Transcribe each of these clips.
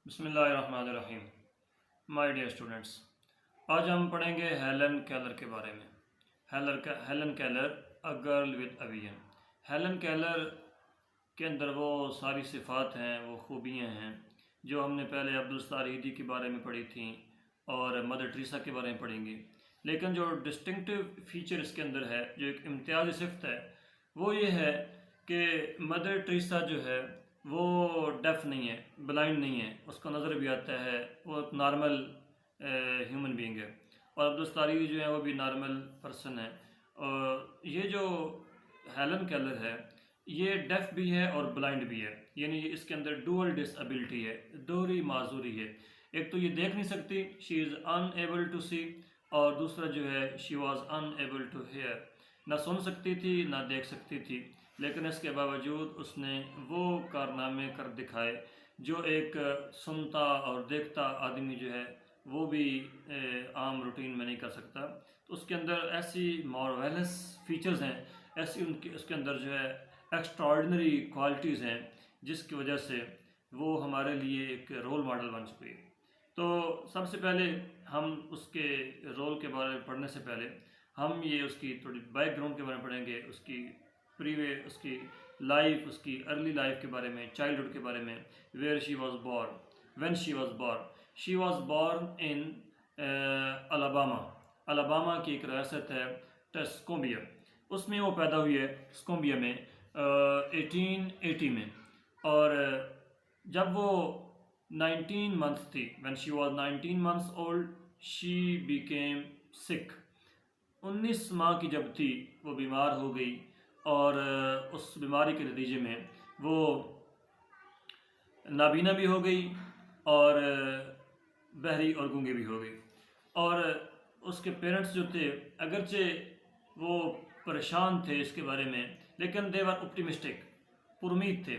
بسم اللہ الرحمن الرحیم. مائی ڈیئر اسٹوڈنٹس، آج ہم پڑھیں گے ہیلن کیلر کے بارے میں. Helen Keller a girl with a vision. Helen Keller کے اندر وہ ساری صفات ہیں، وہ خوبیاں ہیں جو ہم نے پہلے عبدالستار ایدھی کے بارے میں پڑھی تھیں اور مدر ٹریسا کے بارے میں پڑھیں گے. لیکن جو ڈسٹنکٹیو فیچر اس کے اندر ہے، جو ایک امتیازی صفت ہے، وہ یہ ہے کہ مدر ٹریسا جو ہے وہ ڈیف نہیں ہے، بلائنڈ نہیں ہے، اس کو نظر بھی آتا ہے، وہ ایک نارمل ہیومن بینگ ہے. اور عبدالستار ایدھی جو ہے وہ بھی نارمل پرسن ہے. اور یہ جو ہیلن کیلر ہے یہ ڈیف بھی ہے اور بلائنڈ بھی ہے، یعنی اس کے اندر ڈوئل ڈس ایبلٹی ہے، دوہری معذوری ہے. ایک تو یہ دیکھ نہیں سکتی، شی از ان ایبل ٹو سی، اور دوسرا جو ہے she was unable to hear, نہ سن سکتی تھی نہ دیکھ سکتی تھی. لیکن اس کے باوجود اس نے وہ کارنامے کر دکھائے جو ایک سنتا اور دیکھتا آدمی جو ہے وہ بھی عام روٹین میں نہیں کر سکتا. تو اس کے اندر ایسی مارویلس فیچرز ہیں، ایسی اس کے اندر جو ہے ایکسٹراڈنری کوالٹیز ہیں جس کی وجہ سے وہ ہمارے لیے ایک رول ماڈل بن چکی ہے. تو سب سے پہلے ہم اس کے رول کے بارے میں پڑھنے سے پہلے ہم یہ اس کی تھوڑی بیک گراؤنڈ کے بارے میں پڑھیں گے، اس کی اس کی لائف، اس کی ارلی لائف کے بارے میں، چائلڈہڈ کے بارے میں. Where she was born, when she was born in Alabama کی ایک ریاست ہے ٹسکومبیا، اس میں وہ پیدا ہوئی ہے ٹسکومبیا میں 1880 میں. اور جب وہ 19 months تھی، when she was 19 months old she became sick. 19 ماہ کی جب تھی وہ بیمار ہو گئی، اور اس بیماری کے نتیجے میں وہ نابینا بھی ہو گئی اور بہری اور گونگی بھی ہو گئی. اور اس کے پیرنٹس جو تھے اگرچہ وہ پریشان تھے اس کے بارے میں، لیکن دے آر optimistic، پرامید تھے،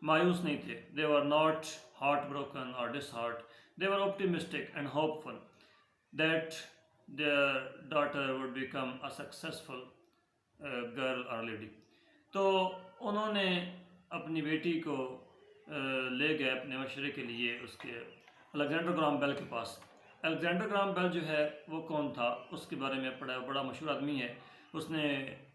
مایوس نہیں تھے. They are not heartbroken اور dis heart, they are optimistic and hopeful that their daughter would become a successful girl or lady. تو انہوں نے اپنی بیٹی کو لے گئے اپنے مشورے کے لیے اس کے الیگزینڈر گرام بیل کے پاس. الیگزینڈر گرام بیل جو ہے وہ کون تھا، اس کے بارے میں پڑھا، بڑا مشہور آدمی ہے. اس نے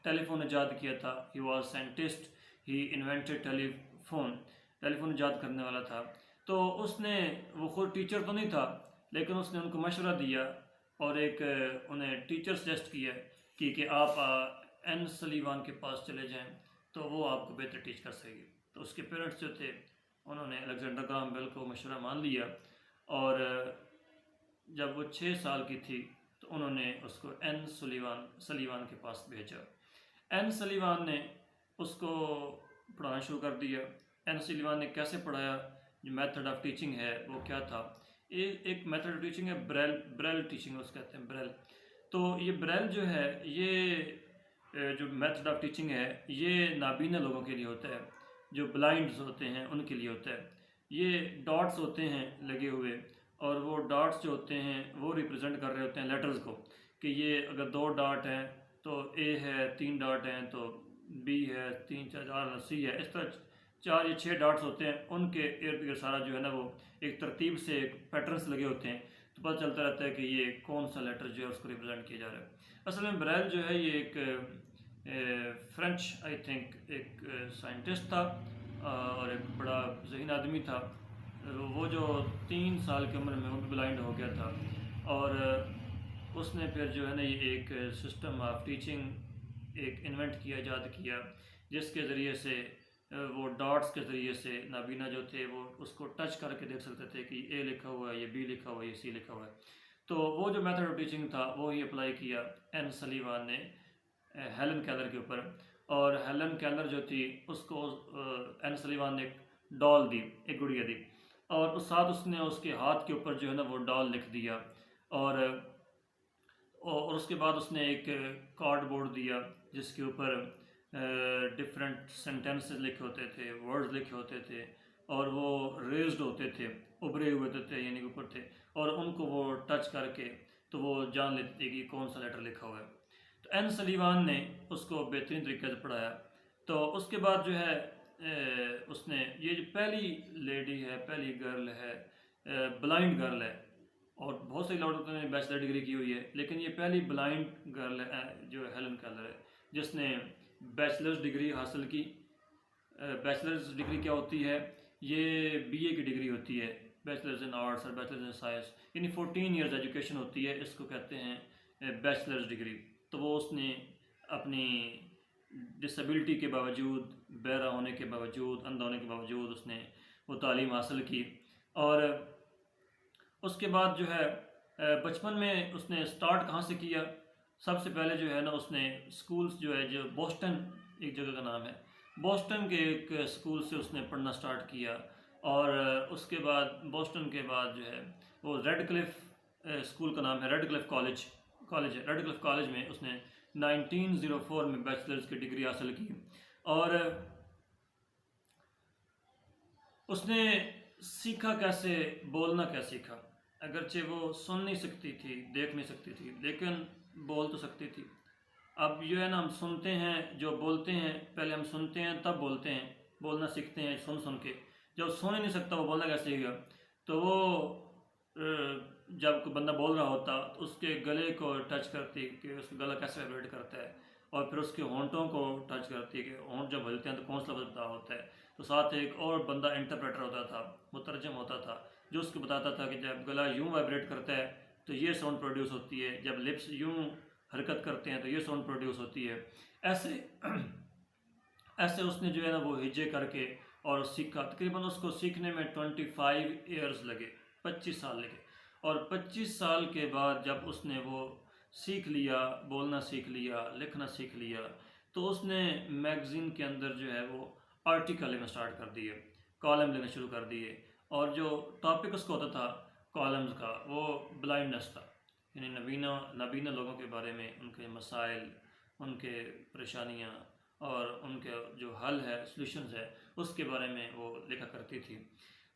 ٹیلی فون ایجاد کیا تھا. He was scientist, he invented telephone ایجاد کرنے والا تھا. تو اس نے، وہ خود ٹیچر تو نہیں تھا لیکن اس نے ان کو مشورہ دیا اور ایک انہیں ٹیچر سجیسٹ کیا کہ آپ این سلیوان کے پاس چلے جائیں تو وہ آپ کو بہتر ٹیچ کر سکے گی. تو اس کے پیرنٹس جو تھے انہوں نے الیگزینڈر گرام بیل کو مشورہ مان لیا، اور جب وہ 6 سال کی تھی تو انہوں نے اس کو این سلیوان کے پاس بھیجا. این سلیوان نے اس کو پڑھانا شروع کر دیا. این سلیوان نے کیسے پڑھایا، جو میتھڈ آف ٹیچنگ ہے وہ کیا تھا. ایک میتھڈ آف ٹیچنگ ہے بریل ٹیچنگ، اس کہتے ہیں بریل. تو یہ بریل جو ہے، یہ جو میتھڈ آف ٹیچنگ ہے یہ نابینا لوگوں کے لیے ہوتا ہے، جو بلائنڈز ہوتے ہیں ان کے لیے ہوتا ہے. یہ ڈاٹس ہوتے ہیں لگے ہوئے، اور وہ ڈاٹس جو ہوتے ہیں وہ ریپرزینٹ کر رہے ہوتے ہیں لیٹرز کو، کہ یہ اگر 2 ڈاٹ ہیں تو اے ہے، 3 ڈاٹ ہیں تو بی ہے، 3 4 سی ہے. اس طرح 4 یا 6 ڈاٹس ہوتے ہیں، ان کے ارد گرد سارا جو ہے نا وہ ایک ترتیب سے پیٹرنس لگے ہوتے ہیں، تو پتہ چلتا رہتا ہے کہ یہ کون سا لیٹر جو ہے اس کو ریپرزینٹ کیا جا رہا ہے. اصل میں بریل جو ہے یہ ایک فرینچ آئی تھنک ایک سائنٹسٹ تھا اور ایک بڑا ذہین آدمی تھا. وہ جو 3 سال کی عمر میں وہ بھی بلائنڈ ہو گیا تھا، اور اس نے پھر جو ہے نا یہ ایک سسٹم آف ٹیچنگ ایک انوینٹ کیا، ایجاد کیا، جس کے ذریعے سے وہ ڈاٹس کے ذریعے سے نابینا جو تھے وہ اس کو ٹچ کر کے دیکھ سکتے تھے کہ اے لکھا ہوا ہے، یہ بی لکھا ہوا ہے، یہ سی لکھا ہوا ہے. تو وہ جو میتھڈ آف ٹیچنگ تھا وہی اپلائی کیا این سلیوان نے ہیلن کیلر کے اوپر. اور ہیلن کیلر جو تھی اس کو این سلیوان نے ایک ڈال دی، ایک گڑیا دی، اور اس ساتھ اس نے اس کے ہاتھ کے اوپر جو ہے نا وہ ڈال لکھ دیا. اور اس کے بعد اس نے ایک کارڈ بورڈ دیا جس کے اوپر ڈفرینٹ سینٹینسز لکھے ہوتے تھے، ورڈز لکھے ہوتے تھے، اور وہ ریزڈ ہوتے تھے، ابھرے ہوئے ہوتے تھے، یعنی اوپر تھے، اور ان کو وہ ٹچ کر کے تو وہ جان لیتے تھے کہ کون سا لیٹر لکھا ہوا ہے. تو این سلیوان نے اس کو بہترین طریقے سے پڑھایا. تو اس کے بعد جو ہے اس نے یہ جو پہلی لیڈی ہے، پہلی گرل ہے بلائنڈ گرل ہے، اور بہت سے لڑکوں نے بیچلر ڈگری کی ہوئی ہے، لیکن یہ پہلی بلائنڈ گرل ہے جو ہیلن کیلر ہے جس نے بیچلرز ڈگری حاصل کی۔ بیچلرز ڈگری کیا ہوتی ہے؟ یہ بی اے کی ڈگری ہوتی ہے، بیچلرز ان آرٹس اور بیچلرز ان سائنس، یعنی 14 ایئرز ایجوکیشن ہوتی ہے، اس کو کہتے ہیں بیچلرز ڈگری۔ تو وہ اس نے اپنی ڈسیبلٹی کے باوجود، بہرا ہونے کے باوجود، اندھا ہونے کے باوجود اس نے وہ تعلیم حاصل کی۔ اور اس کے بعد جو ہے بچپن میں اس نے سٹارٹ کہاں سے کیا؟ سب سے پہلے جو ہے نا اس نے سکولز جو ہے، جو بوسٹن ایک جگہ کا نام ہے، بوسٹن کے ایک سکول سے اس نے پڑھنا سٹارٹ کیا، اور اس کے بعد بوسٹن کے بعد جو ہے وہ ریڈ کلف سکول کا نام ہے، ریڈ کلف کالج ہے، ریڈ کلف کالج میں اس نے 1904 میں بیچلرز کی ڈگری حاصل کی۔ اور اس نے سیکھا کیسے؟ بولنا کیا سیکھا؟ اگرچہ وہ سن نہیں سکتی تھی، دیکھ نہیں سکتی تھی، لیکن بول تو سکتی تھی۔ اب جو ہے نا ہم سنتے ہیں، جو بولتے ہیں پہلے ہم سنتے ہیں تب بولتے ہیں، بولنا سیکھتے ہیں سن کے۔ جب سن ہی نہیں سکتا وہ بولنا کیسے سیکھے گا؟ تو وہ جب کوئی بندہ بول رہا ہوتا تو اس کے گلے کو ٹچ کرتی کہ اس کا گلا کیسے وائبریٹ کرتا ہے، اور پھر اس کے ہونٹوں کو ٹچ کرتی کہ ہونٹ جب ہلتے ہیں تو کون سا لفظ بتا ہوتا ہے۔ تو ساتھ ایک اور بندہ انٹرپریٹر ہوتا تھا، مترجم ہوتا تھا، جو اس کو بتاتا تھا کہ جب گلا یوں وائبریٹ کرتا ہے تو یہ ساؤنڈ پروڈیوس ہوتی ہے، جب لپس یوں حرکت کرتے ہیں تو یہ ساؤنڈ پروڈیوس ہوتی ہے۔ ایسے اس نے جو ہے نا وہ ہجے کر کے اور سیکھا۔ تقریباً اس کو سیکھنے میں 25 ایئرز لگے، 25 سال لگے۔ اور 25 سال کے بعد جب اس نے وہ سیکھ لیا، بولنا سیکھ لیا، لکھنا سیکھ لیا، تو اس نے میگزین کے اندر جو ہے وہ آرٹیکل لینا سٹارٹ کر دیے، کالم لینا شروع کر دیے، اور جو ٹاپک اس کو ہوتا تھا کالمز کا وہ بلائنڈنس تھا، یعنی نابینا لوگوں کے بارے میں، ان کے مسائل، ان کے پریشانیاں اور ان کے جو حل ہے، سلوشنز ہے، اس کے بارے میں وہ لکھا کرتی تھی۔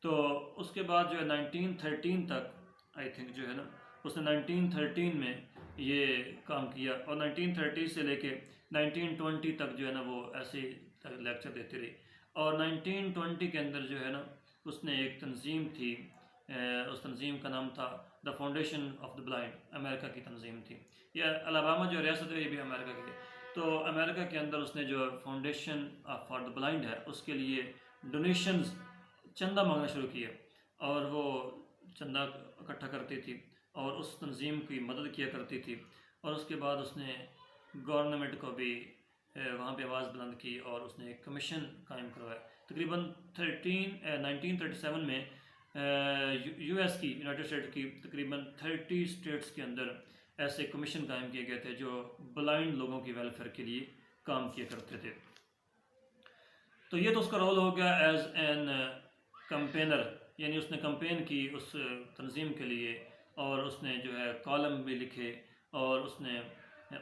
تو اس کے بعد جو ہے 1913 تک آئی تھنک جو ہے نا اس نے 1913 میں یہ کام کیا، اور 1930 سے لے کے 1920 تک جو ہے نا وہ ایسے لیکچر دیتی رہی۔ اور 1920 کے اندر جو ہے نا اس نے ایک تنظیم تھی، اس تنظیم کا نام تھا the foundation of the blind, امریکہ کی تنظیم تھی۔ یہ الاباما جو ریاست ہے یہ بھی امریکہ کی ہے۔ تو امریکہ کے اندر اس نے جو فاؤنڈیشن فار دا بلائنڈ ہے اس کے لیے ڈونیشنز، چندہ مانگنا شروع کیا، اور وہ چندہ اکٹھا کرتی تھی اور اس تنظیم کی مدد کیا کرتی تھی۔ اور اس کے بعد اس نے گورنمنٹ کو بھی وہاں پہ آواز بلند کی، اور اس نے ایک کمیشن قائم کروایا۔ تقریباً 1937 میں یو ایس کی، یونائٹڈ اسٹیٹ کی تقریباً 30 اسٹیٹس کے اندر ایسے کمیشن قائم کیے گئے تھے جو بلائنڈ لوگوں کی ویلفیئر کے لیے کام کیا کرتے تھے۔ تو یہ تو اس کا رول ہو گیا ایز این کمپینر، یعنی اس نے کمپین کی اس تنظیم کے لیے، اور اس نے جو ہے کالم بھی لکھے اور اس نے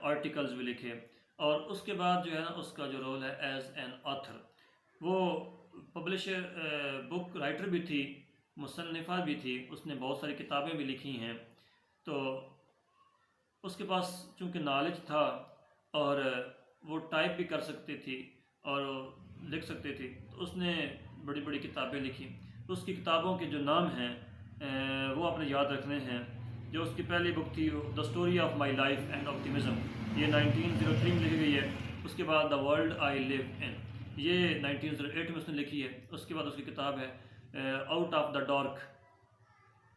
آرٹیکلز بھی لکھے۔ اور اس کے بعد جو ہے نا اس کا جو رول ہے ایز این آتھر، وہ پبلشر، بک رائٹر بھی تھی، مصنفہ بھی تھی، اس نے بہت ساری کتابیں بھی لکھی ہیں۔ تو اس کے پاس چونکہ نالج تھا اور وہ ٹائپ بھی کر سکتی تھی اور لکھ سکتی تھی، تو اس نے بڑی بڑی کتابیں لکھی۔ اس کی کتابوں کے جو نام ہیں وہ آپ نے یاد رکھنے ہیں۔ جو اس کی پہلی بک تھی the story of my life and optimism, یہ 1903 میں لکھی گئی ہے۔ اس کے بعد دا ورلڈ آئی لیو ان، یہ 1908 میں اس نے لکھی ہے۔ اس کے بعد اس کی کتاب ہے آؤٹ آف دا ڈارک،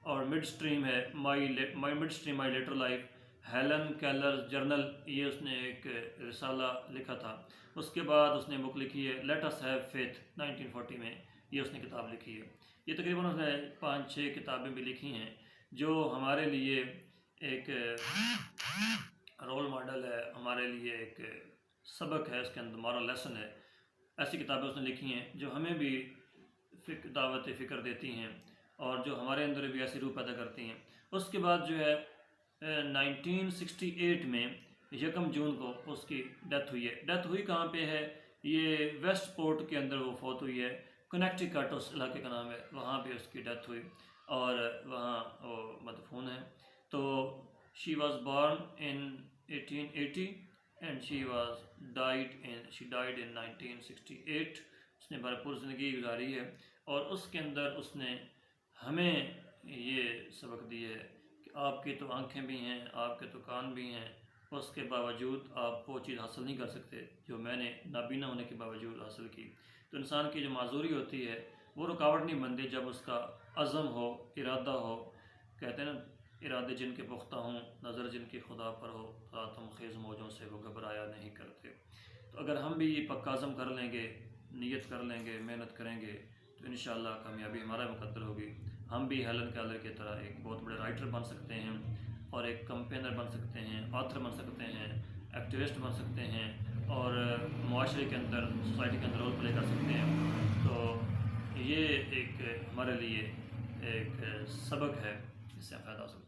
اور مڈ اسٹریم ہے midstream my later life, Helen Keller journal, یہ اس نے ایک رسالہ لکھا تھا۔ اس کے بعد اس نے بک لکھی ہے لیٹ اس ہیو فیتھ، 1940 میں یہ اس نے کتاب لکھی ہے۔ یہ تقریباً اس نے 5-6 کتابیں بھی لکھی ہیں جو ہمارے لیے ایک رول ماڈل ہے، ہمارے لیے ایک سبق ہے، اس کے اندر مورل لیسن ہے۔ ایسی کتابیں اس نے لکھی ہیں جو ہمیں بھی دعوت فکر دیتی ہیں اور جو ہمارے اندر بھی ایسی روح پیدا کرتی ہیں۔ اس کے بعد جو ہے 1968 میں 1 جون کو اس کی ڈیتھ ہوئی ہے۔ ڈیتھ ہوئی کہاں پہ ہے؟ یہ ویسٹ پورٹ کے اندر وہ فوت ہوئی ہے، کنیکٹیکٹ اس علاقے کا نام ہے، وہاں پہ اس کی ڈیتھ ہوئی اور وہاں وہ مدفون ہے۔ تو she was born in 1880 and she died ان 1968۔ اس نے بھرپور زندگی گزاری ہے، اور اس کے اندر اس نے ہمیں یہ سبق دی ہے کہ آپ کی تو آنکھیں بھی ہیں، آپ کے تو کان بھی ہیں، اس کے باوجود آپ وہ چیز حاصل نہیں کر سکتے جو میں نے نابینا ہونے کے باوجود حاصل کی۔ تو انسان کی جو معذوری ہوتی ہے وہ رکاوٹ نہیں بنتی جب اس کا عزم ہو، ارادہ ہو۔ کہتے ہیں نا، ارادے جن کے پختہ ہوں، نظر جن کی خدا پر ہو، راتم خیز موجوں سے وہ گھبرایا نہیں کرتے۔ تو اگر ہم بھی یہ پکا عزم کر لیں گے، نیت کر لیں گے، محنت کریں گے، تو انشاءاللہ کامیابی ہمارا مقدر ہوگی۔ ہم بھی ہیلن کیلر کی طرح ایک بہت بڑے رائٹر بن سکتے ہیں، اور ایک کمپینر بن سکتے ہیں، آتھر بن سکتے ہیں، ایکٹیوسٹ بن سکتے ہیں، اور معاشرے کے اندر، سوسائٹی کے اندر رول پلے کر سکتے ہیں۔ تو یہ ایک ہمارے لیے ایک سبق ہے، اس سے فائدہ حاصل